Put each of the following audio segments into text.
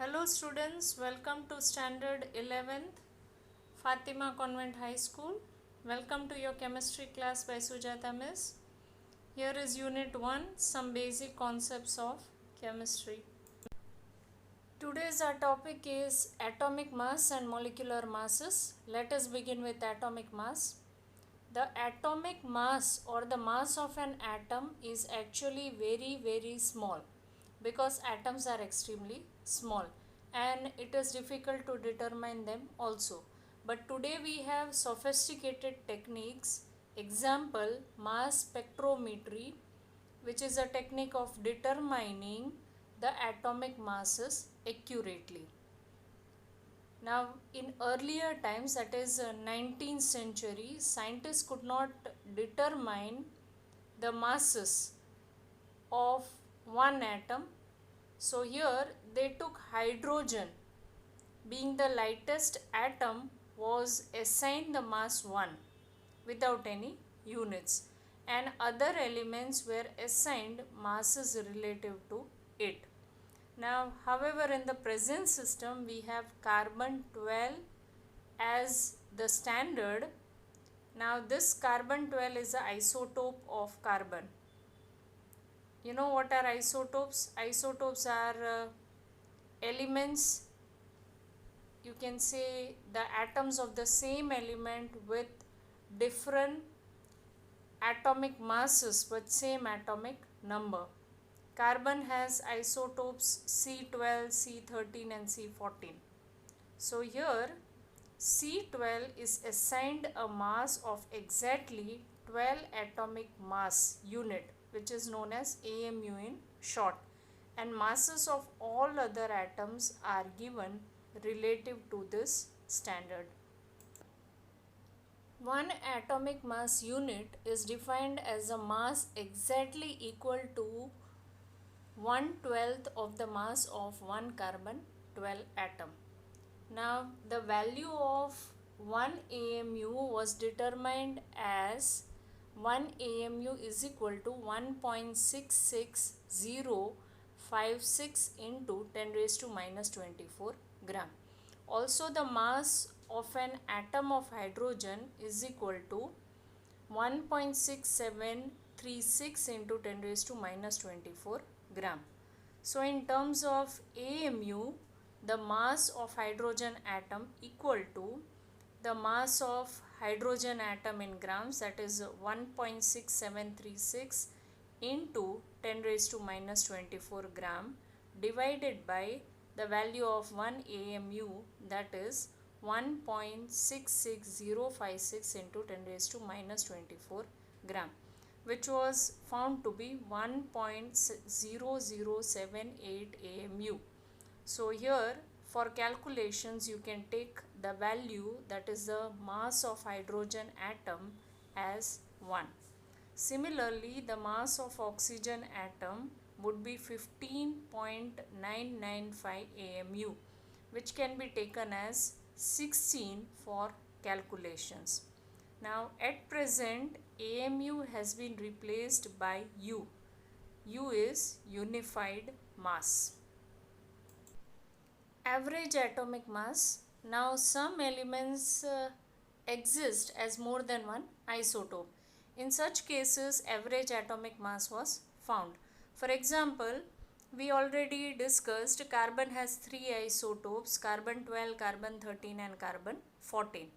Hello students, welcome to standard 11th Fatima Convent High School. Welcome to your chemistry class by Sujata Miss. Here is unit 1, some basic concepts of chemistry. Today's our topic is atomic mass and molecular masses. Let us begin with atomic mass. The atomic mass or the mass of an atom is actually very small because atoms are extremely small and it is difficult to determine them also. But today we have sophisticated techniques, example mass spectrometry, which is a technique of determining the atomic masses accurately. Now, in earlier times, that is 19th century, scientists could not determine the masses of one atom. So here they took hydrogen, being the lightest atom, was assigned the mass 1 without any units, and other elements were assigned masses relative to it. Now, however, in the present system, we have carbon 12 as the standard. Now, this carbon 12 is an isotope of carbon. You know what are isotopes? Isotopes are elements, you can say the atoms of the same element with different atomic masses but same atomic number. Carbon has isotopes C12, C13 and C14. So here C12 is assigned a mass of exactly 12 atomic mass unit, which is known as AMU in short, and masses of all other atoms are given relative to this standard. One atomic mass unit is defined as a mass exactly equal to 1/12 of the mass of one carbon 12 atom. Now the value of 1 AMU was determined as 1 AMU is equal to 1.66056 into 10 raised to minus 24 gram. Also the mass of an atom of hydrogen is equal to 1.6736 into 10 raised to minus 24 gram. So in terms of AMU, the mass of hydrogen atom equal to the mass of hydrogen atom in grams, that is 1.6736 into 10 raised to minus 24 gram, divided by the value of 1 AMU, that is 1.66056 into 10 raised to minus 24 gram, which was found to be 1.0078 AMU. So here for calculations you can take the value, that is the mass of hydrogen atom, as 1. Similarly, the mass of oxygen atom would be 15.995 AMU, which can be taken as 16 for calculations. Now at present AMU has been replaced by U. U is unified mass. Average atomic mass. Now some elements exist as more than one isotope. In such cases average atomic mass was found. For example, we already discussed carbon has 3 isotopes, carbon 12, carbon 13 and carbon 14.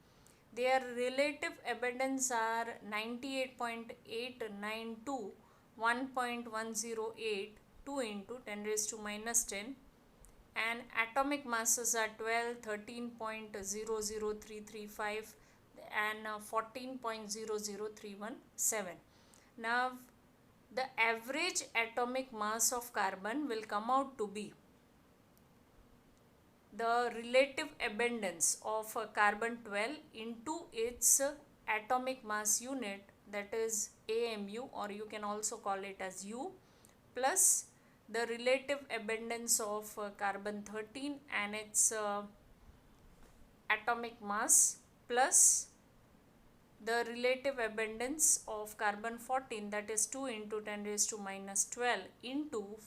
Their relative abundance are 98.892, 1.108, 2 into 10 raised to minus 10, and atomic masses are 12, 13.00335 and 14.00317. Now the average atomic mass of carbon will come out to be the relative abundance of carbon 12 into its atomic mass unit, that is AMU, or you can also call it as U, plus the relative abundance of carbon 13 and its atomic mass, plus the relative abundance of carbon 14, that is 2 into 10 raised to minus 12 into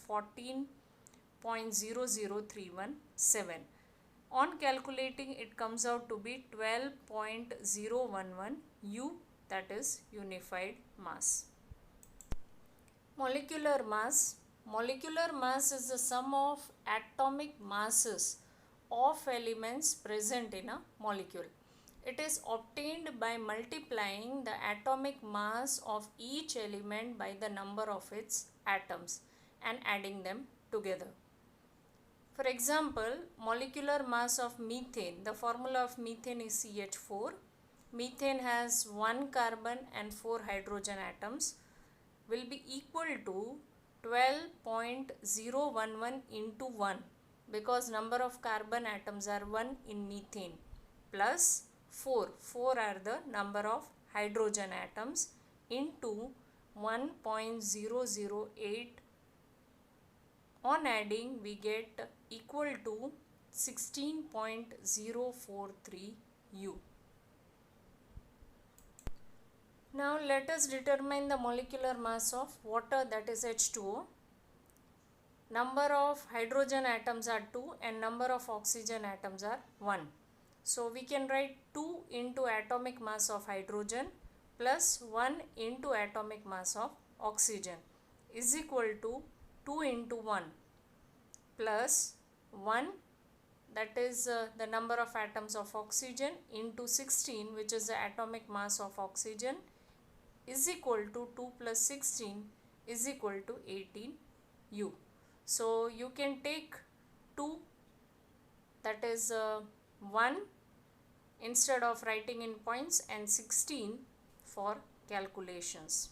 0.00317. On calculating, it comes out to be 12.011 U, that is unified mass. Molecular mass. Molecular mass is the sum of atomic masses of elements present in a molecule. It is obtained by multiplying the atomic mass of each element by the number of its atoms and adding them together. For example, molecular mass of methane. The formula of methane is CH4. Methane has 1 carbon and 4 hydrogen atoms, will be equal to 12.011 into 1, because number of carbon atoms are 1 in methane, plus 4 are the number of hydrogen atoms, into 1.008. On adding, we get equal to 16.043 U. Now let us determine the molecular mass of water, that is H2O. Number of hydrogen atoms are 2 and number of oxygen atoms are 1. So we can write 2 into atomic mass of hydrogen plus 1 into atomic mass of oxygen is equal to 2 into 1 plus 1, that is the number of atoms of oxygen, into 16, which is the atomic mass of oxygen, is equal to 2 plus 16 is equal to 18 U. So you can take 2, that is 1 instead of writing in points, and 16 for calculations.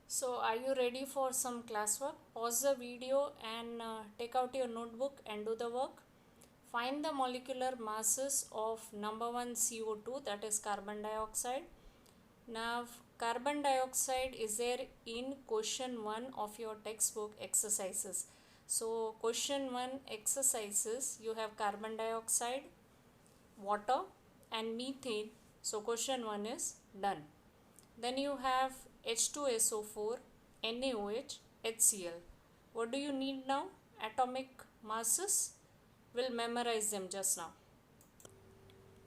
So are you ready for some classwork? Pause the video and take out your notebook and do the work. Find the molecular masses of number 1 CO2, that is carbon dioxide. Now carbon dioxide is there in question 1 of your textbook exercises. So question 1 exercises, you have carbon dioxide, water and methane. So question 1 is done. Then you have H2SO4, NaOH, HCl. What do you need now? Atomic masses. We'll memorize them just now.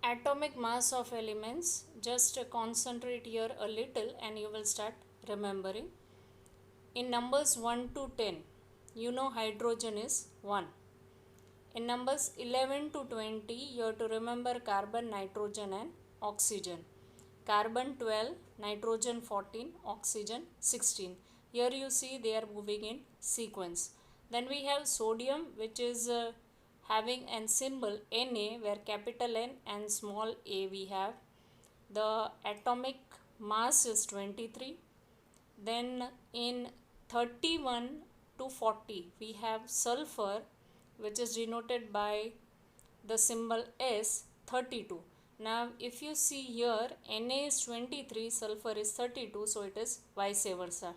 Atomic mass of elements, just concentrate here a little and you will start remembering. In numbers 1 to 10, you know hydrogen is 1. In numbers 11 to 20, you have to remember carbon, nitrogen and oxygen. Carbon 12, nitrogen 14, oxygen 16. Here you see they are moving in sequence. Then we have sodium, which is having an symbol Na, where capital N and small a we have. The atomic mass is 23. Then in 31 to 40 we have sulfur, which is denoted by the symbol S, 32. Now if you see here, Na is 23, sulfur is 32, so it is vice versa.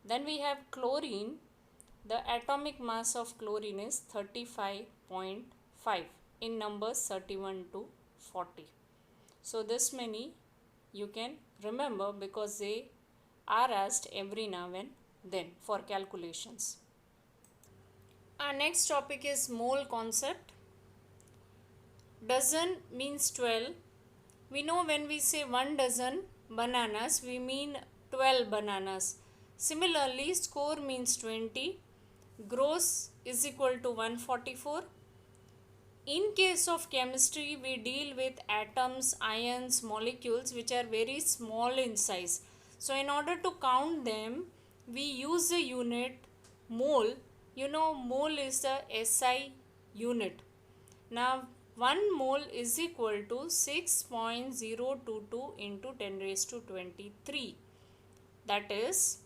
Then we have chlorine. The atomic mass of chlorine is 35.5 in numbers 31 to 40. So this many you can remember because they are asked every now and then for calculations. Our next topic is mole concept. Dozen means 12. We know when we say 1 dozen bananas, we mean 12 bananas. Similarly, score means 20. Gross is equal to 144. In case of chemistry, we deal with atoms, ions, molecules which are very small in size. So in order to count them, we use the unit mole. You know, mole is the SI unit. Now 1 mole is equal to 6.022 into 10 raised to 23. That is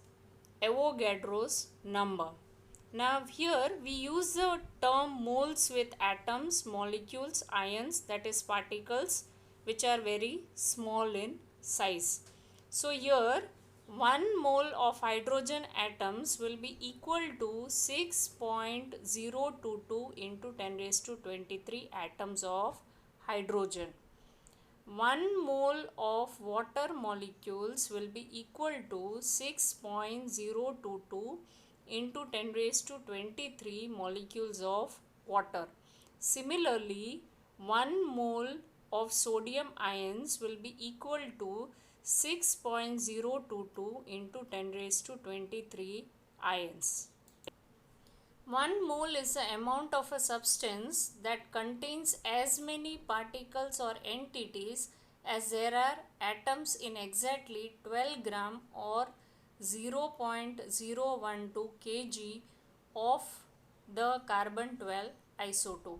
Avogadro's number. Now here we use the term moles with atoms, molecules, ions, that is particles, which are very small in size. So here 1 mole of hydrogen atoms will be equal to 6.022 into 10 raised to 23 atoms of hydrogen. 1 mole of water molecules will be equal to 6.022 into 10 raised to 23 molecules of water. Similarly, 1 mole of sodium ions will be equal to 6.022 into 10 raised to 23 ions. 1 mole is the amount of a substance that contains as many particles or entities as there are atoms in exactly 12 gram or 0.012 kg of the carbon 12 isotope.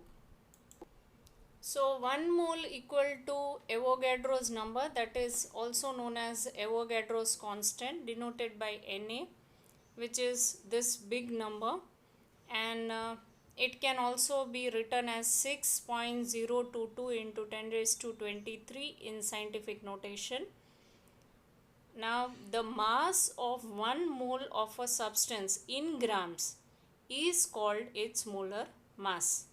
So 1 mole equal to Avogadro's number, that is also known as Avogadro's constant, denoted by Na, which is this big number, and it can also be written as 6.022 into 10 raised to 23 in scientific notation. Now the mass of 1 mole of a substance in grams is called its molar mass.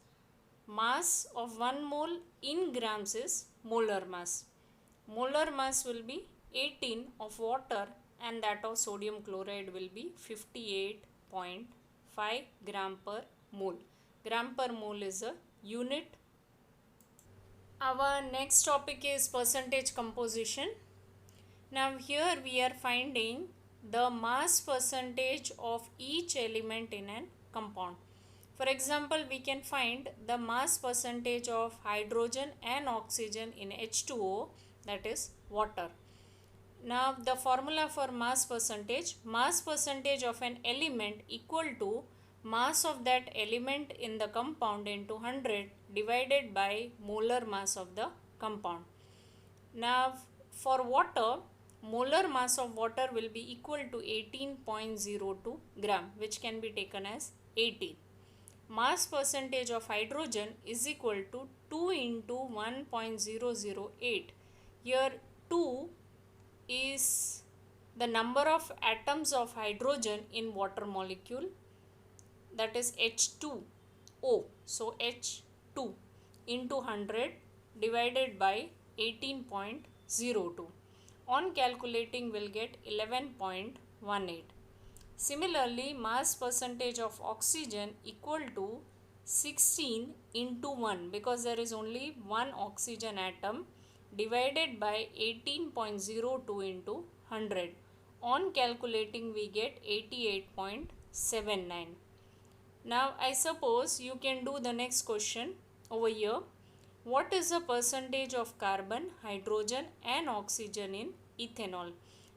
Mass of 1 mole in grams is molar mass. Molar mass will be 18 of water, and that of sodium chloride will be 58.5 gram per mole. Gram per mole is a unit. Our next topic is percentage composition. Now here we are finding the mass percentage of each element in a compound. For example, we can find the mass percentage of hydrogen and oxygen in H2O, that is water. Now the formula for mass percentage of an element equal to mass of that element in the compound into 100 divided by molar mass of the compound. Now for water, molar mass of water will be equal to 18.02 gram, which can be taken as 18. Mass percentage of hydrogen is equal to 2 into 1.008. Here 2 is the number of atoms of hydrogen in water molecule, that is H2O. So H2 into 100 divided by 18.02. On calculating, we'll get 11.18. Similarly, mass percentage of oxygen equal to 16 into 1, because there is only one oxygen atom, divided by 18.02 into 100. On calculating, we get 88.79. Now I suppose you can do the next question over here. What is the percentage of carbon, hydrogen and oxygen in ethanol?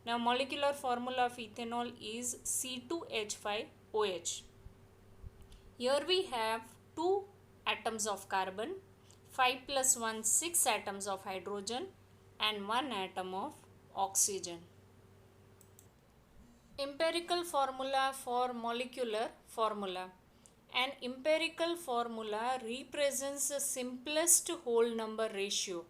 Now molecular formula of ethanol is C2H5OH. Here we have 2 atoms of carbon, 5 plus 1, 6 atoms of hydrogen and 1 atom of oxygen. Empirical formula for molecular formula. An empirical formula represents the simplest whole number ratio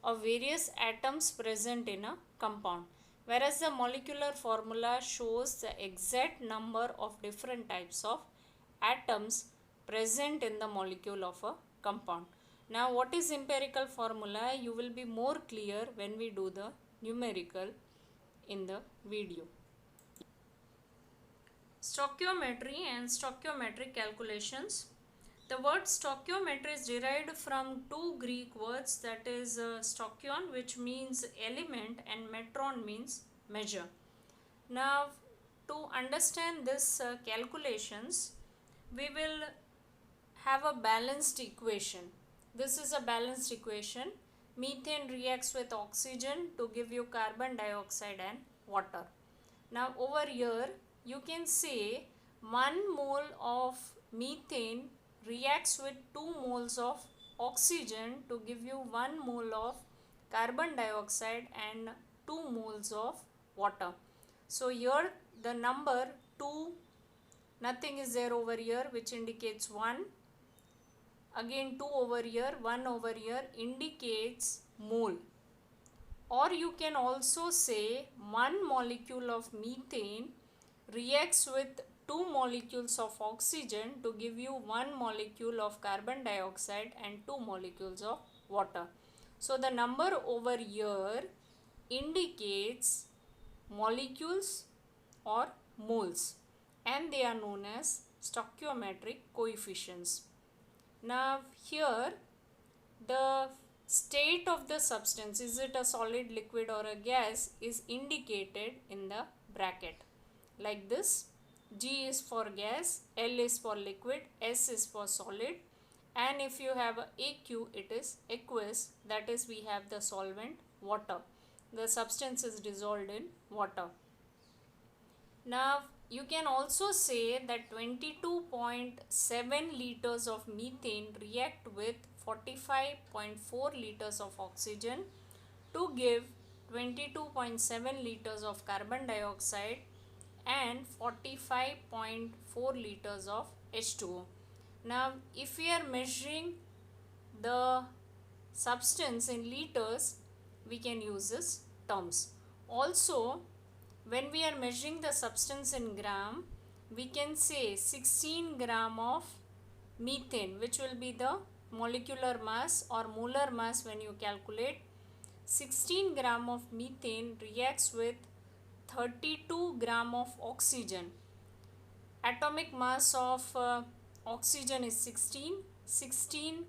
of various atoms present in a compound, whereas the molecular formula shows the exact number of different types of atoms present in the molecule of a compound. Now what is empirical formula? You will be more clear when we do the numerical in the video. Stoichiometry and stoichiometric calculations. The word stoichiometry is derived from two Greek words, that is stoichion, which means element, and metron means measure. Now to understand this calculations, we will have a balanced equation. This is a balanced equation. Methane reacts with oxygen to give you carbon dioxide and water. Now over here you can say 1 mole of methane reacts with 2 moles of oxygen to give you 1 mole of carbon dioxide and 2 moles of water. So here the number 2, nothing is there over here, which indicates 1. Again 2 over here, 1 over here indicates mole. Or you can also say 1 molecule of methane reacts with 2 molecules of oxygen to give you 1 molecule of carbon dioxide and 2 molecules of water. So the number over here indicates molecules or moles. and they are known as stoichiometric coefficients. Now here the state of the substance, is it a solid, liquid or a gas, is indicated in the bracket like this. G is for gas, L is for liquid, S is for solid, and if you have a AQ, it is aqueous, that is we have the solvent water. The substance is dissolved in water. Now you can also say that 22.7 liters of methane react with 45.4 liters of oxygen to give 22.7 liters of carbon dioxide and 45.4 liters of H2O. Now if we are measuring the substance in liters, we can use this terms. Also, when we are measuring the substance in gram, we can say 16 gram of methane, which will be the molecular mass or molar mass when you calculate. 16 gram of methane reacts with 32 gram of oxygen. Atomic mass of oxygen is 16. 16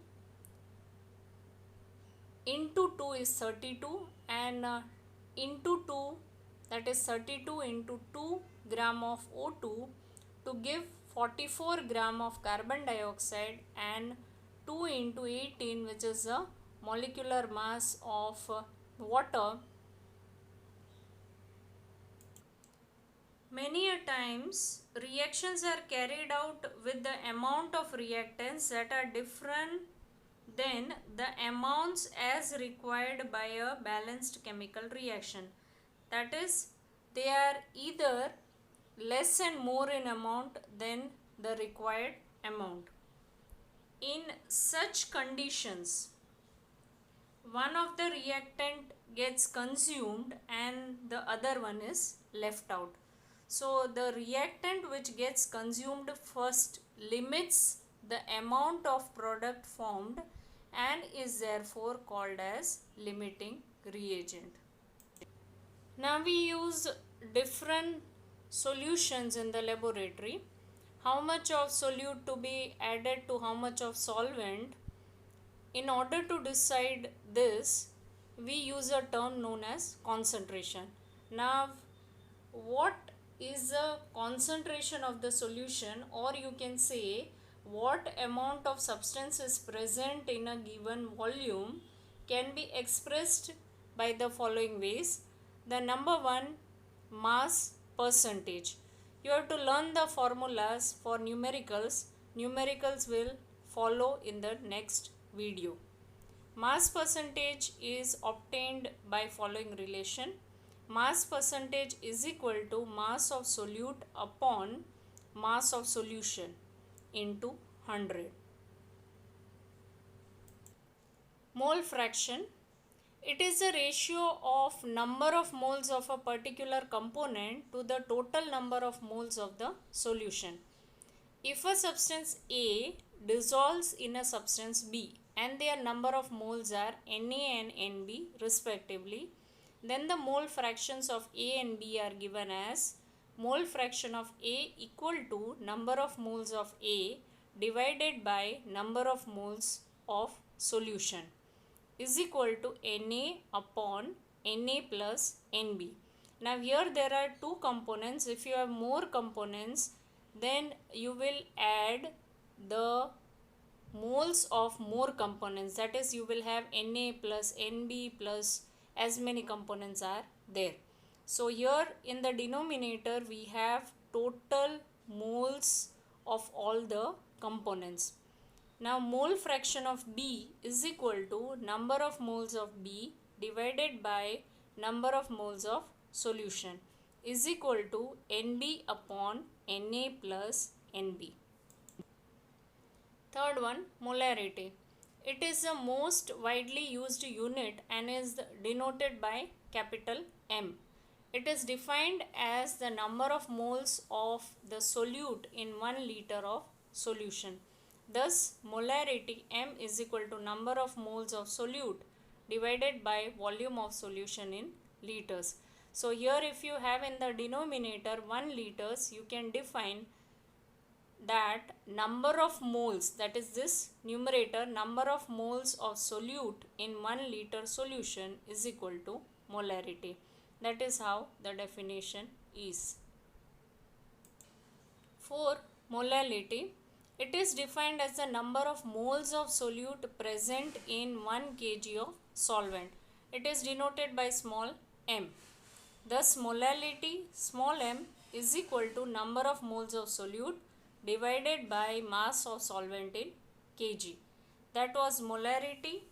into 2 is 32, and into 2, that is 32 into 2 gram of O2 to give 44 gram of carbon dioxide, and 2 into 18, which is the molecular mass of water. Many a times reactions are carried out with the amount of reactants that are different than the amounts as required by a balanced chemical reaction. That is, they are either less and more in amount than the required amount. In such conditions, one of the reactant gets consumed and the other one is left out. So the reactant which gets consumed first limits the amount of product formed and is therefore called as limiting reagent. Now we use different solutions in the laboratory. How much of solute to be added to how much of solvent? In order to decide this, we use a term known as concentration. Now, what is the concentration of the solution, or you can say what amount of substance is present in a given volume, can be expressed by the following ways. The number one, mass percentage. You have to learn the formulas for numericals. Numericals will follow in the next video. Mass percentage is obtained by following relation. Mass percentage is equal to mass of solute upon mass of solution into 100. Mole fraction. It is the ratio of number of moles of a particular component to the total number of moles of the solution. If a substance A dissolves in a substance B and their number of moles are Na and Nb respectively, then the mole fractions of A and B are given as mole fraction of A equal to number of moles of A divided by number of moles of solution is equal to Na upon Na plus Nb. Now here there are two components. If you have more components, then you will add the moles of more components, that is you will have Na plus Nb plus as many components are there. So here in the denominator we have total moles of all the components. Now mole fraction of B is equal to number of moles of B divided by number of moles of solution is equal to Nb upon Na plus Nb. Third one, molarity. It is the most widely used unit and is denoted by capital M. It is defined as the number of moles of the solute in 1 liter of solution. Thus, molarity M is equal to number of moles of solute divided by volume of solution in liters. So here if you have in the denominator 1 liters, you can define that number of moles, that is this numerator, number of moles of solute in 1 liter solution is equal to molarity. That is how the definition is. For molality, it is defined as the number of moles of solute present in 1 kg of solvent. It is denoted by small m. Thus, molality small m is equal to number of moles of solute divided by mass of solvent in kg. That was molarity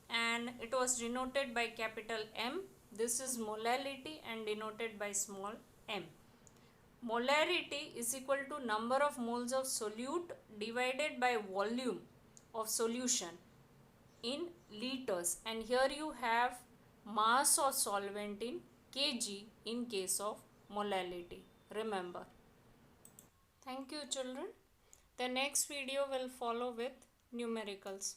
and it was denoted by capital M. This is molality and denoted by small m. Molarity is equal to number of moles of solute divided by volume of solution in liters, and here you have mass of solvent in kg in case of molality. Remember. Thank you children. The next video will follow with numericals.